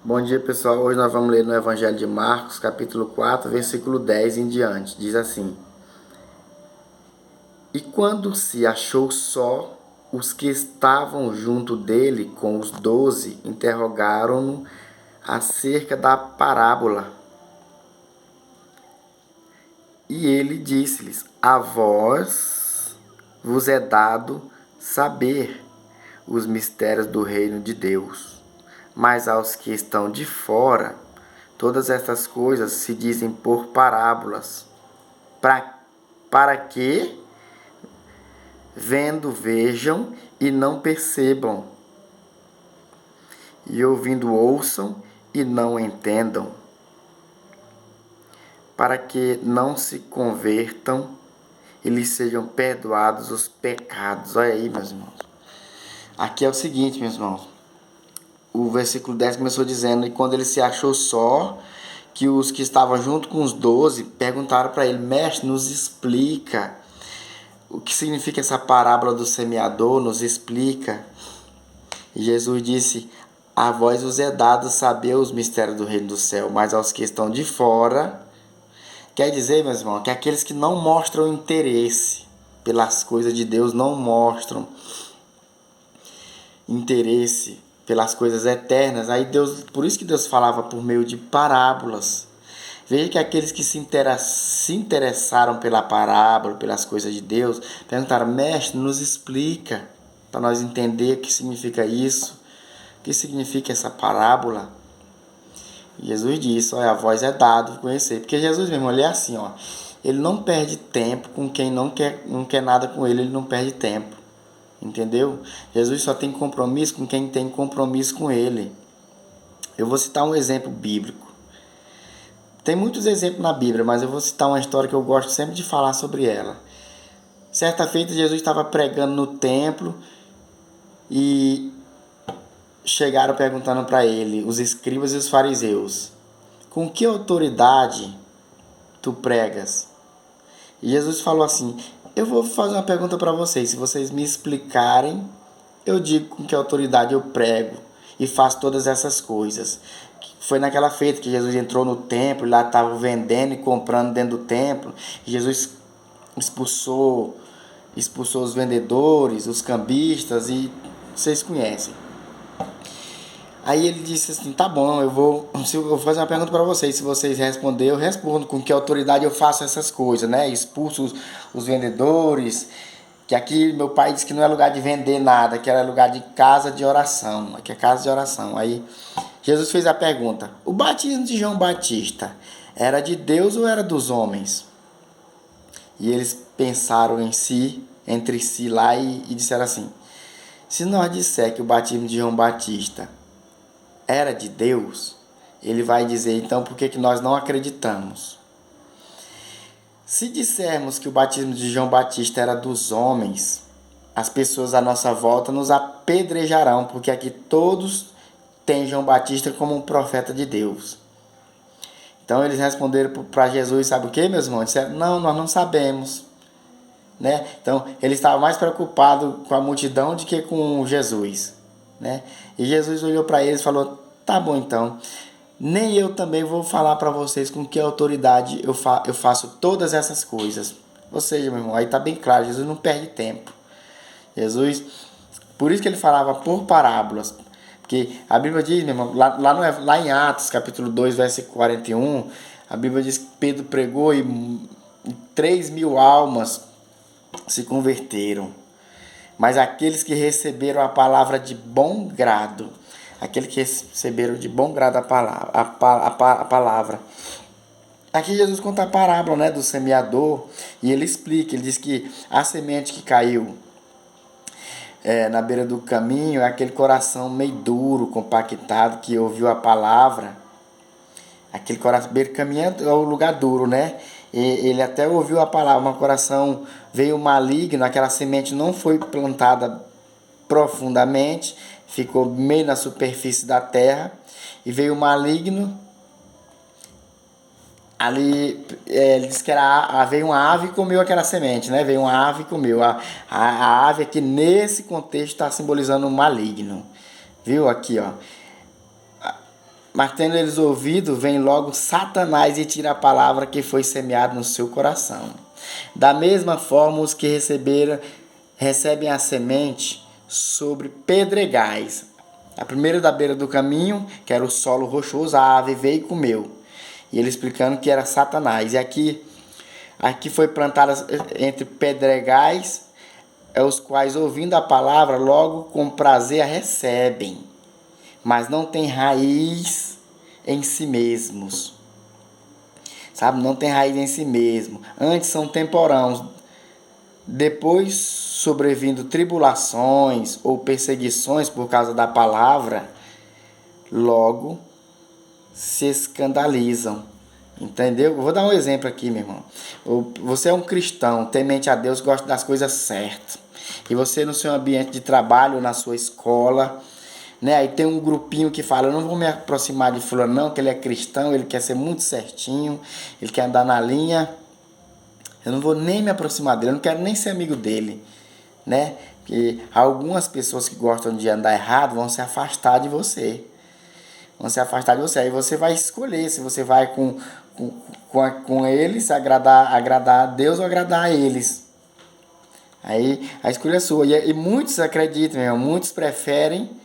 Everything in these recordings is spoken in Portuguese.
Bom dia, pessoal. Hoje nós vamos ler no Evangelho de Marcos, capítulo 4, versículo 10 em diante. Diz assim: E quando se achou só, os que estavam junto dele com os 12 interrogaram-no acerca da parábola. E ele disse-lhes: A vós vos é dado saber os mistérios do reino de Deus, mas aos que estão de fora, todas estas coisas se dizem por parábolas, para, para que, vendo, vejam e não percebam, e ouvindo, ouçam e não entendam, para que não se convertam e lhes sejam perdoados os pecados. Olha aí, meus irmãos. Aqui é o seguinte, meus irmãos. O versículo 10 começou dizendo: E quando ele se achou só, que os que estavam junto com os 12 perguntaram para ele: Mestre, nos explica o que significa essa parábola do semeador, nos explica. E Jesus disse: A vós vos é dado saber os mistérios do reino do céu, mas aos que estão de fora. Quer dizer, meus irmãos, que aqueles que não mostram interesse pelas coisas de Deus, não mostram interesse pelas coisas eternas, aí Deus, por isso que Deus falava por meio de parábolas. Veja que aqueles que se interessaram pela parábola, pelas coisas de Deus, perguntaram: Mestre, nos explica, para nós entender o que significa isso, o que significa essa parábola. E Jesus disse: olha, a voz é dado conhecer. Porque Jesus mesmo, ele é assim, ó, ele não perde tempo com quem não quer nada com ele não perde tempo. Entendeu? Jesus só tem compromisso com quem tem compromisso com ele. Eu vou citar um exemplo bíblico. Tem muitos exemplos na Bíblia, mas eu vou citar uma história que eu gosto sempre de falar sobre ela. Certa feita, Jesus estava pregando no templo e chegaram perguntando para ele, os escribas e os fariseus: Com que autoridade tu pregas? E Jesus falou assim: Eu vou fazer uma pergunta para vocês. Se vocês me explicarem, eu digo com que autoridade eu prego e faço todas essas coisas. Foi naquela feita que Jesus entrou no templo, lá estava vendendo e comprando dentro do templo. Jesus expulsou os vendedores, os cambistas, e vocês conhecem. Aí ele disse assim: tá bom, eu vou fazer uma pergunta para vocês. Se vocês responderem, eu respondo com que autoridade eu faço essas coisas, né? Expulso os vendedores, que aqui meu pai disse que não é lugar de vender nada, que era lugar de casa de oração. Aqui é casa de oração. Aí Jesus fez a pergunta: o batismo de João Batista era de Deus ou era dos homens? E eles pensaram entre si lá e disseram assim: se nós disser que o batismo de João Batista era de Deus, ele vai dizer então por que nós não acreditamos. Se dissermos que o batismo de João Batista era dos homens, as pessoas à nossa volta nos apedrejarão, porque aqui todos têm João Batista como um profeta de Deus. Então eles responderam para Jesus: sabe o que, meus irmãos? Disseram: não, nós não sabemos. Né? Então ele estava mais preocupado com a multidão do que com Jesus. Né? E Jesus olhou para eles e falou: tá bom então, nem eu também vou falar para vocês com que autoridade eu faço todas essas coisas. Ou seja, meu irmão, aí está bem claro, Jesus não perde tempo. Jesus, por isso que ele falava por parábolas. Porque a Bíblia diz, meu irmão, lá em Atos, capítulo 2, versículo 41, a Bíblia diz que Pedro pregou e 3.000 almas se converteram. Mas aqueles que receberam a palavra de bom grado, aqueles que receberam de bom grado a palavra. Aqui Jesus conta a parábola, né, do semeador, e ele explica, ele diz que a semente que caiu na beira do caminho é aquele coração meio duro, compactado, que ouviu a palavra. Aquele coração, beira do caminho é o lugar duro, né? Ele até ouviu a palavra, mas o coração veio maligno, aquela semente não foi plantada profundamente, ficou meio na superfície da terra, e veio maligno. Ali ele disse que veio uma ave e comeu aquela semente, né? Veio uma ave e comeu. A ave aqui nesse contexto está simbolizando o maligno. Viu aqui, ó. Mas tendo eles ouvido, vem logo Satanás e tira a palavra que foi semeada no seu coração. Da mesma forma, os que recebem a semente sobre pedregais. A primeira da beira do caminho, que era o solo rochoso, a ave veio e comeu. E ele explicando que era Satanás. E aqui foi plantada entre pedregais, os quais, ouvindo a palavra, logo com prazer a recebem, mas não tem raiz em si mesmos. Sabe? Não tem raiz em si mesmo. Antes são temporãos. Depois, sobrevindo tribulações ou perseguições por causa da palavra, logo se escandalizam. Entendeu? Eu vou dar um exemplo aqui, meu irmão. Você é um cristão, temente a Deus, gosta das coisas certas. E você no seu ambiente de trabalho, na sua escola, né? Aí tem um grupinho que fala, eu não vou me aproximar de fulano não, que ele é cristão, ele quer ser muito certinho, ele quer andar na linha. Eu não vou nem me aproximar dele, eu não quero nem ser amigo dele, né? Porque algumas pessoas que gostam de andar errado vão se afastar de você. Aí você vai escolher se você vai com eles, agradar a Deus ou agradar a eles. Aí a escolha é sua. E muitos acreditam, meu irmão, muitos preferem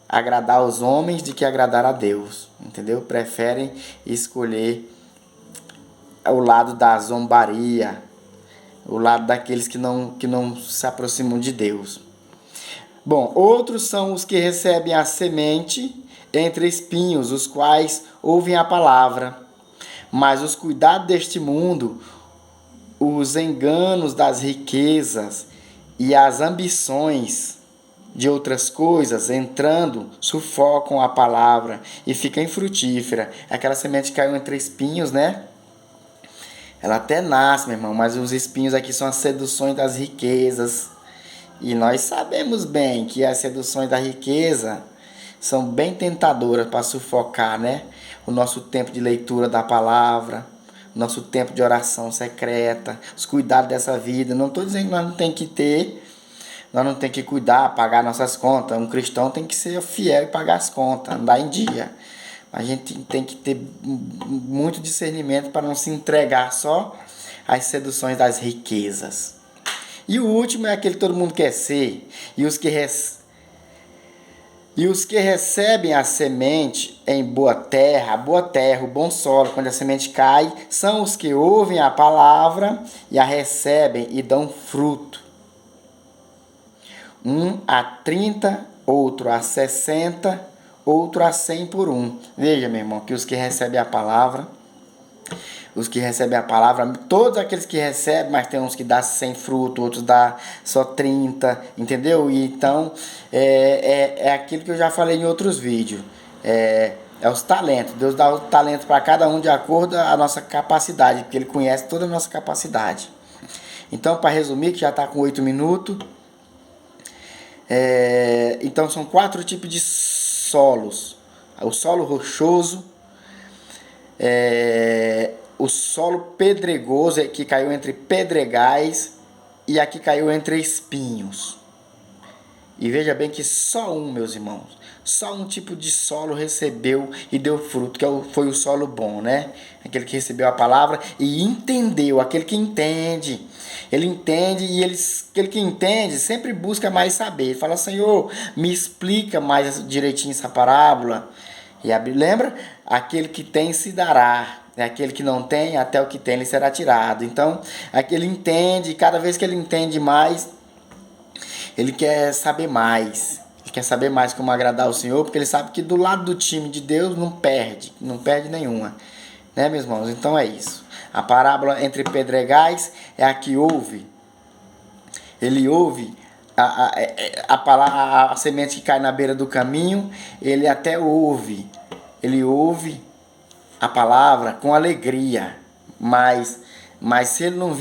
agradar os homens do que agradar a Deus. Entendeu? Preferem escolher o lado da zombaria, o lado daqueles que não se aproximam de Deus. Bom, outros são os que recebem a semente entre espinhos, os quais ouvem a palavra, mas os cuidados deste mundo, os enganos das riquezas e as ambições de outras coisas entrando, sufocam a palavra e fica infrutífera. Aquela semente que caiu entre espinhos, né? Ela até nasce, meu irmão, mas os espinhos aqui são as seduções das riquezas. E nós sabemos bem que as seduções da riqueza são bem tentadoras para sufocar, né? O nosso tempo de leitura da palavra, o nosso tempo de oração secreta, os cuidados dessa vida. Não estou dizendo que nós não tem que ter, nós não tem que cuidar, pagar nossas contas. Um cristão tem que ser fiel e pagar as contas, andar em dia. A gente tem que ter muito discernimento para não se entregar só às seduções das riquezas. E o último é aquele que todo mundo quer ser. E os que recebem a semente em boa terra, o bom solo, quando a semente cai, são os que ouvem a palavra e a recebem e dão fruto. Um a 30, outro a 60, outro a 100 por um. Veja, meu irmão, que os que recebem a palavra, todos aqueles que recebem, mas tem uns que dá 100 fruto, outros dá só 30, entendeu? E então, é aquilo que eu já falei em outros vídeos. É os talentos. Deus dá o talento para cada um de acordo com a nossa capacidade, porque Ele conhece toda a nossa capacidade. Então, para resumir, que já está com 8 minutos, então são 4 tipos de solos. O solo rochoso, o solo pedregoso, que caiu entre pedregais, e aqui caiu entre espinhos. E veja bem que só meus irmãos, só um tipo de solo recebeu e deu fruto, que foi o solo bom, né? Aquele que recebeu a palavra e entendeu, aquele que entende. Ele entende e aquele que entende sempre busca mais saber. Ele fala, Senhor, me explica mais direitinho essa parábola. E lembra? Aquele que tem se dará. Aquele que não tem, até o que tem lhe será tirado. Então, aquele entende, cada vez que ele entende mais, ele quer saber mais. Ele quer saber mais como agradar o Senhor, porque ele sabe que do lado do time de Deus não perde nenhuma. Né, meus irmãos? Então é isso. A parábola entre pedregais é a que ouve. Ele ouve a semente que cai na beira do caminho, ele até ouve. Ele ouve a palavra com alegria, mas se ele não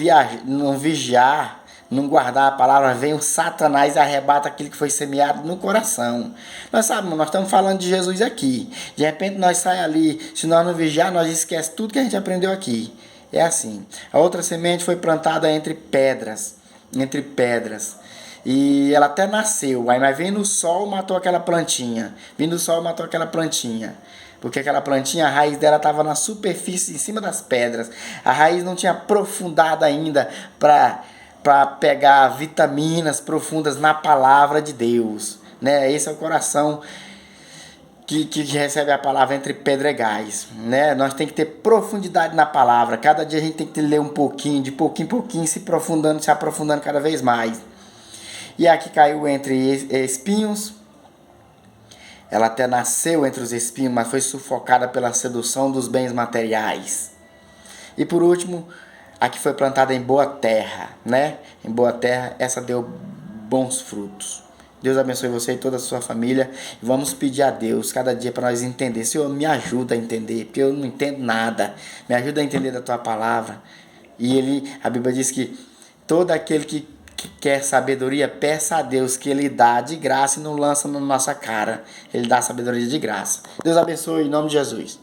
vigiar, não guardar a palavra, vem o Satanás e arrebata aquilo que foi semeado no coração. Nós estamos falando de Jesus aqui. De repente nós saímos ali, se nós não vigiar, nós esquecemos tudo que a gente aprendeu aqui. É assim. A outra semente foi plantada entre pedras. E ela até nasceu, mas vindo o sol matou aquela plantinha. Porque aquela plantinha, a raiz dela estava na superfície, em cima das pedras. A raiz não tinha aprofundado ainda para pegar vitaminas profundas na palavra de Deus. Né? Esse é o coração que recebe a palavra entre pedregais, né? Nós tem que ter profundidade na palavra. Cada dia a gente tem que ler um pouquinho, de pouquinho em pouquinho, se aprofundando cada vez mais. E aqui caiu entre espinhos. Ela até nasceu entre os espinhos, mas foi sufocada pela sedução dos bens materiais. E por último, a que foi plantada em boa terra, né? Em boa terra, essa deu bons frutos. Deus abençoe você e toda a sua família. E vamos pedir a Deus cada dia para nós entender. Senhor, me ajuda a entender, porque eu não entendo nada. Me ajuda a entender da tua palavra. E a Bíblia diz que todo aquele que quer sabedoria, peça a Deus, que Ele dá de graça e não lança na nossa cara. Ele dá sabedoria de graça. Deus abençoe em nome de Jesus.